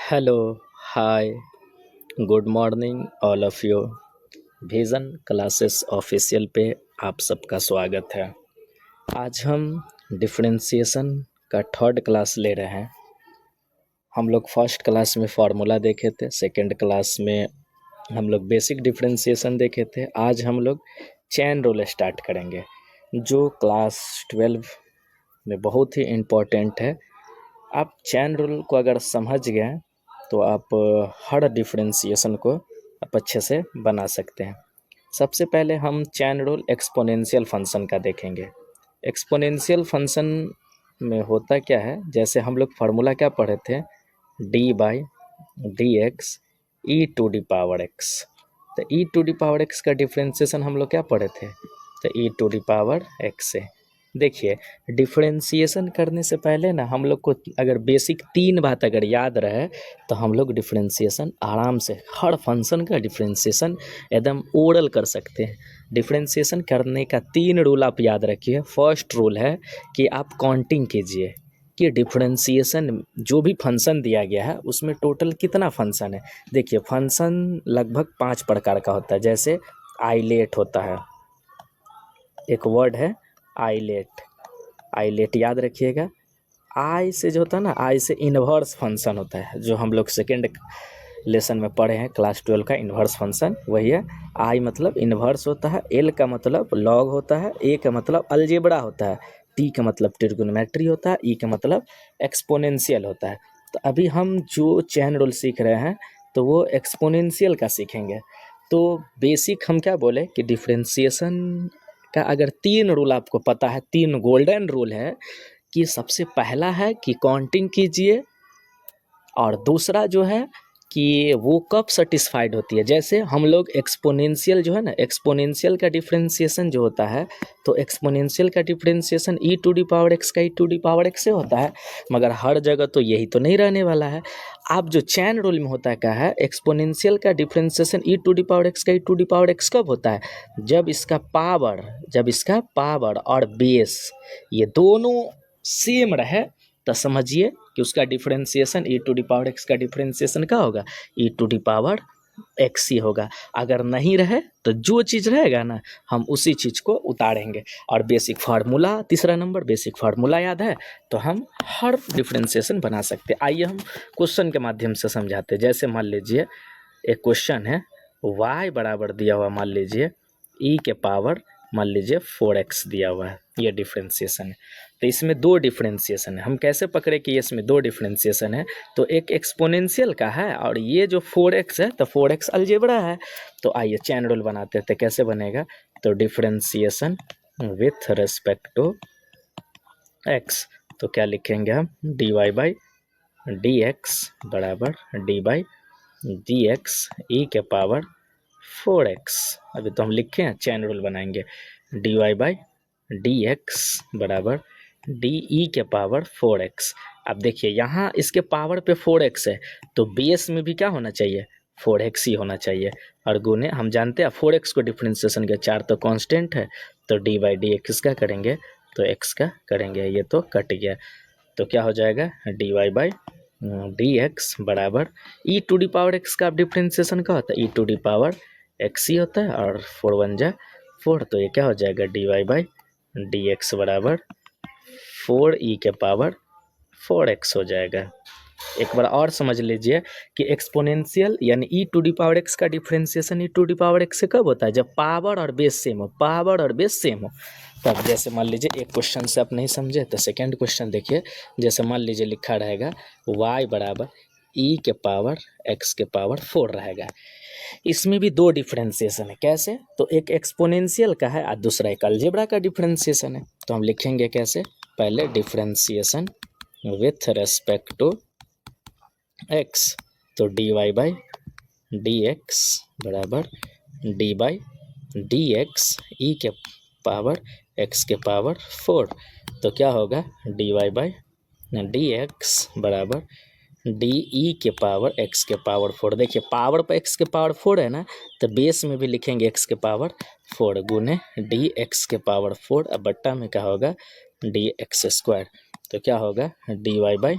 Hello, hi, good morning all of you. Vision classes official पे आप सबका स्वागत है। आज हम डिफरेंशिएशन का थर्ड क्लास ले रहे हैं। हम लोग फर्स्ट क्लास में फार्मूला देखे थे, सेकंड क्लास में हम लोग बेसिक डिफरेंशिएशन देखे थे। आज हम लोग चेन रूल स्टार्ट करेंगे, जो क्लास 12 में बहुत ही इम्पोर्टेंट है। आप चेन रूल को अगर समझ गए तो आप हर डिफरेंशिएशन को आप अच्छे से बना सकते हैं। सबसे पहले हम चेन रूल एक्सपोनेंशियल फंक्शन का देखेंगे। एक्सपोनेंशियल फंक्शन में होता क्या है, जैसे हम लोग फार्मूला क्या पढ़े थे, d by d x e to the power x. तो e to the power x का डिफरेंशिएशन हम लोग क्या पढ़े थे, तो e to the power x से। देखिए, डिफरेंशिएशन करने से पहले ना हम लोग को अगर बेसिक 3 बात अगर याद रहे तो हम लोग डिफरेंशिएशन आराम से हर फंक्शन का डिफरेंशिएशन एकदम ओरल कर सकते हैं। डिफरेंशिएशन करने का 3 रूल आप याद रखिए। फर्स्ट रूल है कि आप काउंटिंग कीजिए कि डिफरेंशिएशन जो भी फंक्शन दिया गया है उसमें टोटल कितना फंक्शन है। देखिए, फंक्शन लगभग 5 प्रकार का होता है। जैसे आइलेट होता है, एक वर्ड है आइलेट। आइलेट याद रखिएगा। आई से जो होता है ना, आई से इन्वर्स फंक्शन होता है, जो हम लोग सेकेंड लेसन में पढ़े हैं क्लास 12 का इन्वर्स फंक्शन, वही है। आई मतलब इन्वर्स होता है, एल का मतलब लॉग होता है, ए का मतलब अलजेब्रा होता है, टी का मतलब ट्रिग्नोमेट्री होता है, ई का मतलब एक्सपोनेंशियल होता है। तो अभी हम जो चेन रूल सीख रहे हैं तो वो एक्सपोनेंशियल का सीखेंगे। तो बेसिक हम क्या बोले कि डिफरेंशिएशन का अगर 3 रूल आपको पता है, 3 गोल्डन रूल है कि सबसे पहला है कि काउंटिंग कीजिए, और दूसरा जो है कि वो कब सेटिस्फाइड होती है। जैसे हम लोग एक्सपोनेंशियल जो है ना, एक्सपोनेंशियल का डिफरेंशिएशन जो होता है, तो एक्सपोनेंशियल का differentiation e to the power x का e to the power x से होता है। मगर हर जगह तो यही तो नहीं रहने वाला है। आप जो चेन रूल में होता है क्या है, एक्सपोनेंशियल का differentiation e to the power x का e to the power x कब होता है, जब इसका पावर और बेस ये दोनों सेम रहे, तो समझिए कि उसका differentiation e to the power x का डिफरेंशिएशन क्या होगा, e to the power x ही होगा। अगर नहीं रहे तो जो चीज़ रहेगा ना, हम उसी चीज़ को उतारेंगे। और बेसिक फार्मूला, तीसरा नंबर बेसिक फार्मूला याद है तो हम हर डिफरेंशिएशन बना सकते हैं। आइए हम क्वेश्चन के माध्यम से समझाते हैं। जैसे मान लीजिए एक क्वेश्चन है, y बराबर दिया हुआ, मान लीजिए e के पावर मान लीजिए 4x दिया हुआ है, ये डिफरेंशिएशन है। तो इसमें 2 डिफरेंशिएशन है। हम कैसे पकड़े कि इसमें 2 डिफरेंशिएशन है, तो एक एक्सपोनेंशियल का है और ये जो 4x है तो 4x अलजेब्रा है। तो आइए चेन रूल बनाते हैं। तो कैसे बनेगा, तो differentiation with respect to x, तो क्या लिखेंगे हम, d y by d x बराबर d by d x e के पावर 4x। अभी तो हम लिखे हैं, चेन रूल बनाएंगे, d y by d x बराबर डी ई के पावर 4x। अब देखिए यहाँ इसके पावर पे 4x है, तो बेस में भी क्या होना चाहिए, 4x ही होना चाहिए। और गुने हम जानते हैं 4x को डिफरेंशिएशन के 4 तो कांस्टेंट है, तो डी बाई डी एक्स का करेंगे तो x का करेंगे, ये तो कट गया। तो क्या हो जाएगा, d y by d x बराबर e to the power x का डिफरेंशिएशन क्या होता है, e to the power x ही होता है, और 4 1 जा 4, तो ये क्या हो जाएगा, d y by d x बराबर 4 ई के पावर 4x हो जाएगा। एक बार और समझ लीजिए कि एक्सपोनेंशियल यानी e to the power x का differentiation e to the power x से कब होता है, जब पावर और बेस सेम हो, पावर और बेस सेम हो। तब जैसे मान लीजिए एक क्वेश्चन से आप नहीं समझे तो सेकंड क्वेश्चन देखिए। जैसे मान लीजिए लिखा रहेगा y बराबर ई के पावर x के पावर 4 रहेगा। इसमें भी 2 डिफरेंशिएशन है। कैसे, तो एक एक्सपोनेंशियल का है और दूसरा एक अलजेब्रा का डिफरेंशिएशन है। तो हम लिखेंगे कैसे, पहले differentiation with respect to x, तो d y by d x बराबर d by d x e के पावर x के पावर 4। तो क्या होगा, d y by d x बराबर डी ई के पावर x के पावर 4। देखिए पावर पर x के पावर 4 है ना, तो बेस में भी लिखेंगे x के पावर 4 गुने डी एक्स के पावर 4, अब बट्टा में क्या होगा, डी एक्स स्क्वायर। तो क्या होगा, d y by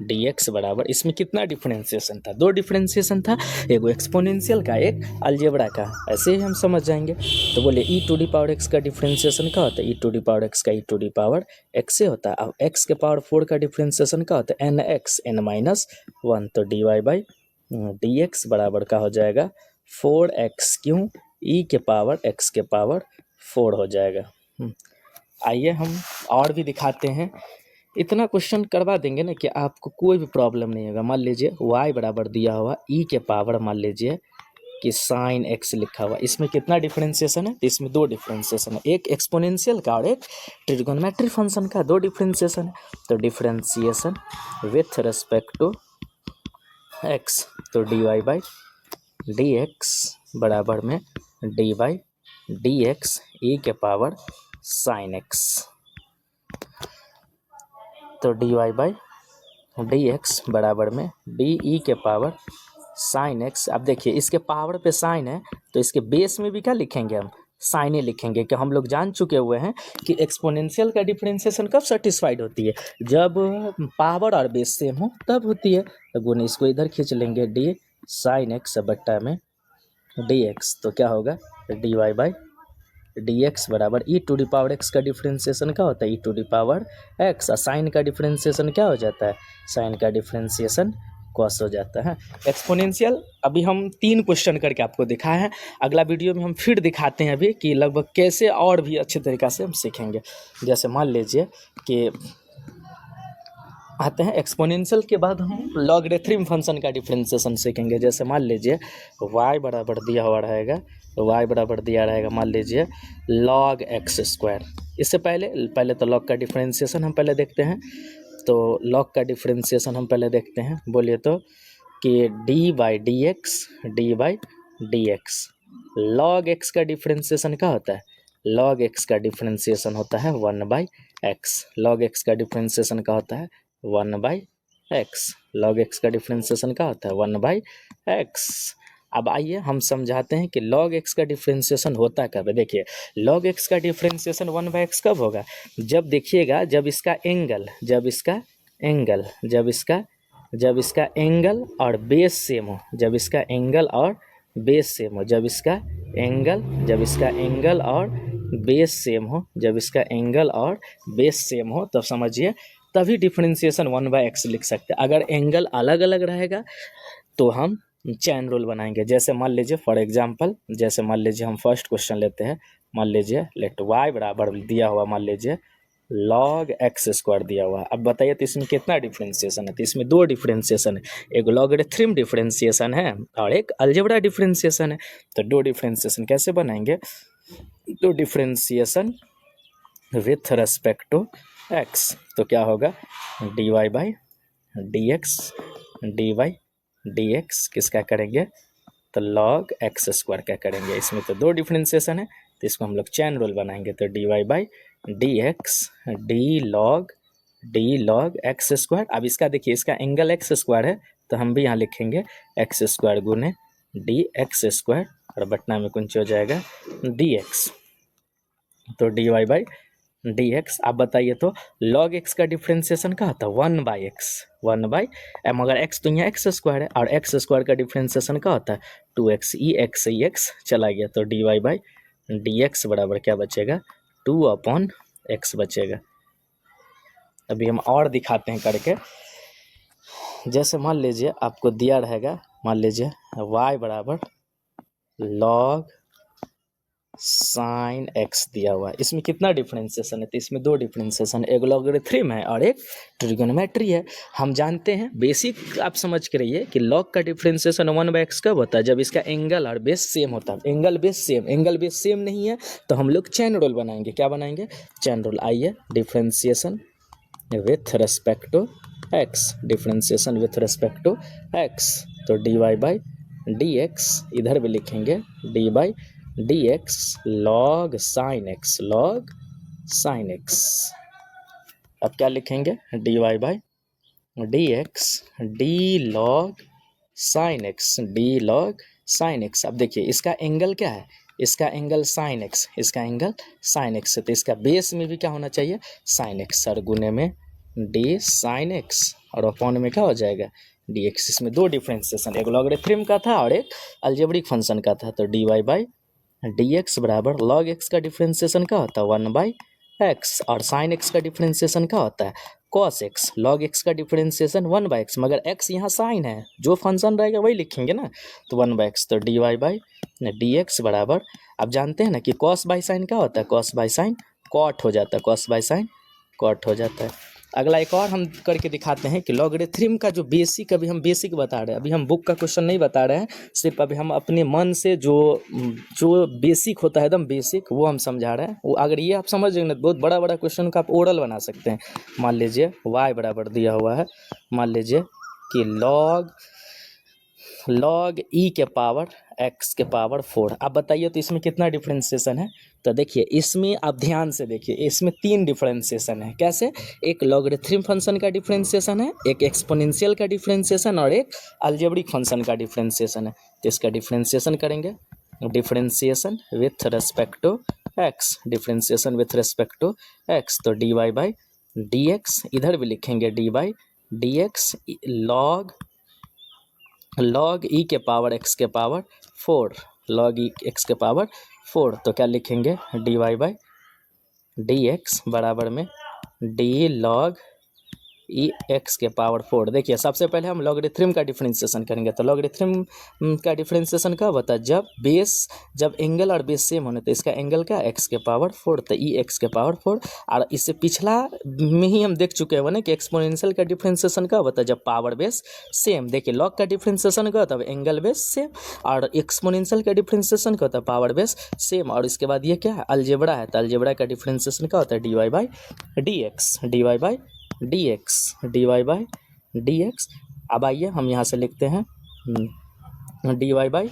d x बराबर, इसमें कितना डिफरेंशिएशन था, दो डिफरेंशिएशन था, एक एक्सपोनेंशियल का एक अलजेब्रा का, ऐसे ही हम समझ जाएंगे। तो बोले ई टू डी पावर एक्स का डिफरेंशिएशन क्या होता है, e to the power x का e to the power x से होता है। अब एक्स के पावर 4 का डिफरेंशिएशन क्या होता है, एन एक्स एन माइनस 1, तो d y by d x बराबर का हो जाएगा 4x, क्यों, ई के पावर एक्स के पावर 4 हो जाएगा। आइए हम और भी दिखाते हैं, इतना क्वेश्चन करवा देंगे ना कि आपको कोई भी प्रॉब्लम नहीं होगा। मान लीजिए y बराबर दिया हुआ ई के पावर, मान लीजिए कि साइन x लिखा हुआ, इसमें कितना डिफरेंशिएशन है, तो इसमें दो डिफरेंशिएशन है, एक एक्सपोनेंशियल का और एक ट्रिगोनोमेट्री फंक्शन का, दो डिफरेंशिएशन है। तो differentiation with respect to x, तो d y by d x बराबर में d by d x e के पावर साइन एक्स, तो d y by d x बराबर में डी ई के पावर साइन एक्स। अब देखिए इसके पावर पे साइन है, तो इसके बेस में भी क्या लिखेंगे, हम साइने लिखेंगे, कि हम लोग जान चुके हुए हैं कि एक्सपोनेंशियल का डिफरेंशिएशन कब सेटिस्फाइड होती है, जब पावर और बेस सेम हो तब होती है। तो गुण इसको इधर खींच लेंगे, डी साइन एक्स बट्टा में डी एक्स, तो क्या होगा, d y by d x बराबर e to the power x का डिफरेंशिएशन क्या होता है, e to the power x, और साइन का डिफरेंशिएशन क्या हो जाता है, साइन का डिफरेंशिएशन कॉस हो जाता है। एक्सपोनेंशियल अभी हम 3 क्वेश्चन करके आपको दिखाए हैं, अगला वीडियो में हम फिर दिखाते हैं अभी कि लगभग कैसे और भी अच्छे तरीक़ा से हम सीखेंगे। जैसे मान लीजिए कि आते हैं एक्सपोनेंशियल के बाद हम लॉगरिथम फंक्शन का डिफरेंशिएशन सीखेंगे। जैसे मान लीजिए y बराबर दिया हुआ रहेगा, y बराबर दिया रहेगा मान लीजिए log x स्क्वायर। इससे पहले तो log का डिफरेंशिएशन हम पहले देखते हैं, तो log का डिफरेंशिएशन हम पहले देखते हैं, बोलिए तो कि D by d x log x का डिफरेंशिएशन क्या होता है, log x का डिफरेंशिएशन होता है 1/x, log x का डिफरेंशिएशन क्या होता है 1/x, log x का डिफरेंशिएशन क्या होता है 1/x। अब आइए हम समझाते हैं कि log x का डिफरेंशिएशन होता कब है। देखिए log x का डिफरेंशिएशन 1/x कब होगा, जब देखिएगा जब इसका एंगल और बेस सेम हो, जब इसका एंगल और बेस सेम हो, जब इसका एंगल और बेस सेम हो, तब समझिए तभी डिफरेंशिएशन 1/x लिख सकते हैं। अगर एंगल अलग अलग रहेगा तो हम चैन रूल बनाएंगे। जैसे मान लीजिए फॉर एग्जांपल, जैसे मान लीजिए हम फर्स्ट क्वेश्चन लेते हैं, मान लीजिए लेट y बराबर दिया हुआ मान लीजिए log x स्क्वायर दिया हुआ है। अब बताइए तो इसमें कितना डिफरेंशिएशन है, तो इसमें दो डिफरेंशिएशन है, एक लॉगरिथम डिफरेंशिएशन है और एक अलजेब्रा डिफरेंशिएशन है। तो दो डिफरेंशिएशन कैसे बनाएंगे, दो differentiation with respect to x, तो क्या होगा d y by d x किसका करेंगे, तो log x स्क्वायर क्या करेंगे। इसमें तो दो डिफरेंशिएशन है, तो इसको हम लोग चैन रूल बनाएंगे, तो d y by d x d log x square. अब इसका देखिए इसका एंगल एक्स स्क्वायर है, तो हम भी यहाँ लिखेंगे एक्स स्क्वायर गुने डी एक्स स्क्वायर और बटना में कुछ हो जाएगा डी एक्स, तो d y by d x. आप बताइए तो log x का डिफरेंशिएशन क्या होता है 1/x, मगर x तो यहाँ एक्स स्क्वायर है और एक्स स्क्वायर का डिफरेंशिएशन क्या होता है 2x, ई एक्स चला गया, तो d y by d x बराबर क्या बचेगा 2/x बचेगा। अभी हम और दिखाते हैं करके, जैसे मान लीजिए आपको दिया रहेगा, मान लीजिए y बराबर log साइन x दिया हुआ है, इसमें कितना डिफरेंशिएशन है, तो इसमें दो डिफरेंशिएशन, एक लॉगरिथम है और एक ट्रिगोनोमेट्री है। हम जानते हैं बेसिक आप समझ के रहिए कि log का डिफरेंशिएशन 1/x कब होता है, जब इसका एंगल और बेस सेम होता है। एंगल बेस सेम नहीं है तो हम लोग चैन रूल बनाएंगे। क्या बनाएंगे, चैन रूल। आइए differentiation with respect to x, तो d y by d x, इधर भी लिखेंगे d by d x log sine x. अब क्या लिखेंगे, d y by d x d log sine x. अब देखिए इसका एंगल क्या है, इसका एंगल साइन एक्स, तो इसका बेस में भी क्या होना चाहिए साइन एक्स, और गुने में डी साइन एक्स और अपॉन में क्या हो जाएगा dx। इसमें दो डिफ्रेंसिएशन, एक लॉगरिथम का था और एक अलजेब्रिक फंक्शन का था। तो dy बाई dx बराबर लॉग x का डिफ्रेंसिएशन क्या होता है 1/x, और साइन x का डिफ्रेंसिएशन क्या होता है cos x। लॉग x का डिफ्रेंसिएशन 1/x, मगर x यहाँ साइन है, जो फंक्शन रहेगा वही लिखेंगे ना, तो 1/x। तो dy बाई dx बराबर, आप जानते हैं ना कि cos बाई साइन क्या होता है, cos बाई साइन cot हो जाता है, cos बाई साइन cot हो जाता है। अगला एक और हम करके दिखाते हैं कि लॉगरिथम का जो बेसिक, अभी हम बेसिक बता रहे हैं, अभी हम बुक का क्वेश्चन नहीं बता रहे हैं, सिर्फ अभी हम अपने मन से जो बेसिक होता है एकदम बेसिक वो हम समझा रहे हैं। वो अगर ये आप समझ जाएंगे ना, बहुत बड़ा बड़ा क्वेश्चन का आप ओरल बना सकते हैं। मान लीजिए y बराबर दिया हुआ है, मान लीजिए कि log e के पावर x के पावर 4। आप बताइए तो इसमें कितना डिफ्रेंसिएशन है। तो देखिए इसमें आप ध्यान से देखिए, इसमें 3 डिफ्रेंसिएशन है। कैसे, एक लॉगरिथम फंक्शन का डिफ्रेंसिएशन है, एक एक्सपोनेंशियल का डिफ्रेंसिएशन और एक अलजेब्रिक फंक्शन का डिफ्रेंसिएशन है। तो इसका डिफ्रेंसिएशन करेंगे, differentiation with respect to x, differentiation with respect to x। तो dy बाई dx, इधर भी लिखेंगे dy by dx log e के पावर x के पावर 4, log e x के पावर 4। तो क्या लिखेंगे dy बाई dx बराबर में d log ई एक्स के पावर 4। देखिए सबसे पहले हम लॉगरिथम का डिफरेंशिएशन करेंगे। तो लॉगरिथम का डिफरेंशिएशन कब होता है, जब एंगल और बेस सेम होने। तो इसका एंगल क्या एक्स के पावर 4, तो ई एक्स के पावर 4। और इससे पिछला में ही हम देख चुके हैं ना कि एक्सपोनेंशियल का डिफरेंशिएशन कब होता है, जब पावर बेस सेम। देखिए लॉग का डिफरेंशिएशन क्या होता है, एंगल बेस सेम, और एक्सपोनेंशियल का डिफरेंशिएशन क्या होता है, पावर बेस सेम। और इसके बाद ये क्या है, अलजेब्रा है। तो अलजेब्रा का डिफरेंशिएशन क्या होता है, d y by d x, d y by dx, dy by dx। अब आइए हम यहाँ से लिखते हैं dy by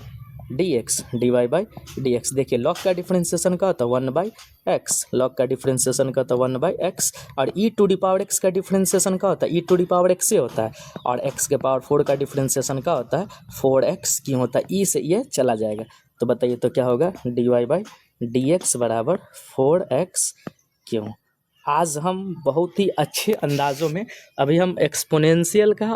dx, dy by dx। देखिए लॉग का डिफरेंशिएशन का होता है 1/x, लॉग का डिफरेंशिएशन का होता है 1/x, और e to the power x का डिफरेंशिएशन का होता है e to the power x से होता है, और x के पावर 4 का डिफरेंशिएशन का होता है 4x। क्यों होता है, e से ये चला जाएगा। तो बताइए तो क्या होगा, dy बाई dx बराबर 4x। क्यों, आज हम बहुत ही अच्छे अंदाज़ों में, अभी हम एक्सपोनेंशियल का